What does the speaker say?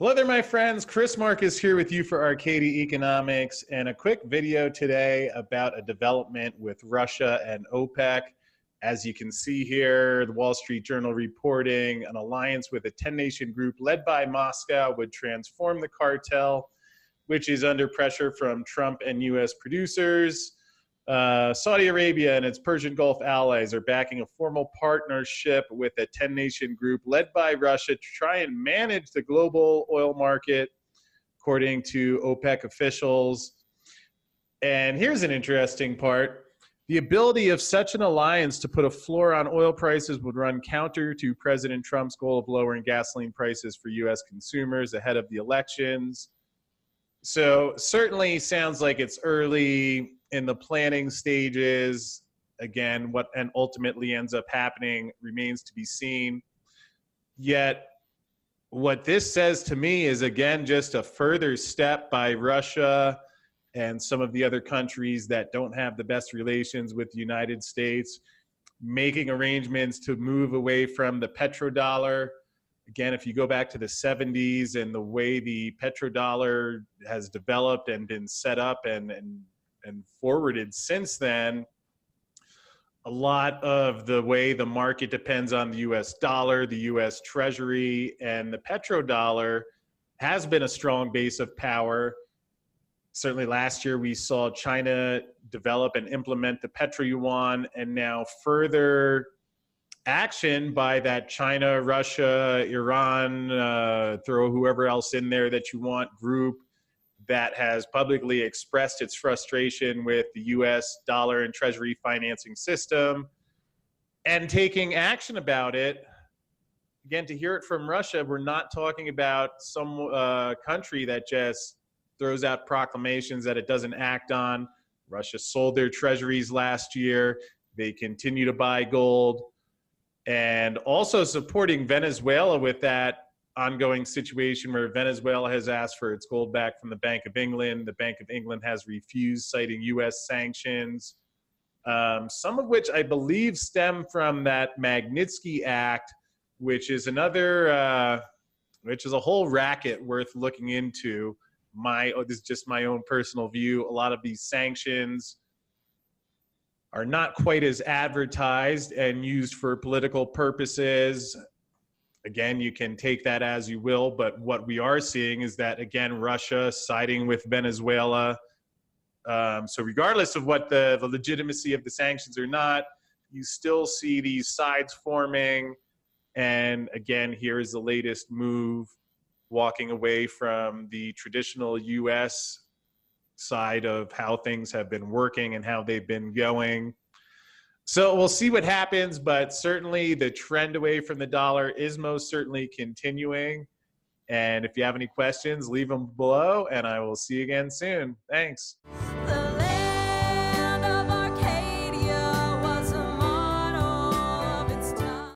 Hello there, my friends. Chris Marcus here with you for Arcadia Economics, and a quick video today about a development with Russia and OPEC. As you can see here, the Wall Street Journal reporting an alliance with a 10-nation group led by Moscow would transform the cartel, which is under pressure from Trump and U.S. producers. Saudi Arabia and its Persian Gulf allies are backing a formal partnership with a 10-nation group led by Russia to try and manage the global oil market, according to OPEC officials. And here's an interesting part. The ability of such an alliance to put a floor on oil prices would run counter to President Trump's goal of lowering gasoline prices for U.S. consumers ahead of the elections. So certainly sounds like it's early in the planning stages. Again, what and ultimately ends up happening remains to be seen. Yet what this says to me is, again, just a further step by Russia and some of the other countries that don't have the best relations with the United States, making arrangements to move away from the petrodollar. Again, if you go back to the 70s and the way the petrodollar has developed and been set up and forwarded since then, a lot of the way the market depends on the US dollar, the US Treasury, and the petrodollar has been a strong base of power. Certainly last year we saw China develop and implement the petro-yuan, and now further action by that China, Russia, Iran, throw whoever else in there that you want group that has publicly expressed its frustration with the US dollar and treasury financing system and taking action about it. Again, to hear it from Russia, we're not talking about some country that just throws out proclamations that it doesn't act on. Russia sold their treasuries last year. They continue to buy gold. And also supporting Venezuela with that ongoing situation where Venezuela has asked for its gold back from the Bank of England. The Bank of England has refused, citing U.S. sanctions, some of which I believe stem from that Magnitsky Act, which is another, which is a whole racket worth looking into. This is just my own personal view. A lot of these sanctions are not quite as advertised and used for political purposes. Again, you can take that as you will, but what we are seeing is that, again, Russia siding with Venezuela. So regardless of what the legitimacy of the sanctions or not, you still see these sides forming. And again, here is the latest move, walking away from the traditional U.S. side of how things have been working and how they've been going. So we'll see what happens, but certainly the trend away from the dollar is most certainly continuing. And if you have any questions, leave them below, and I will see you again soon. Thanks.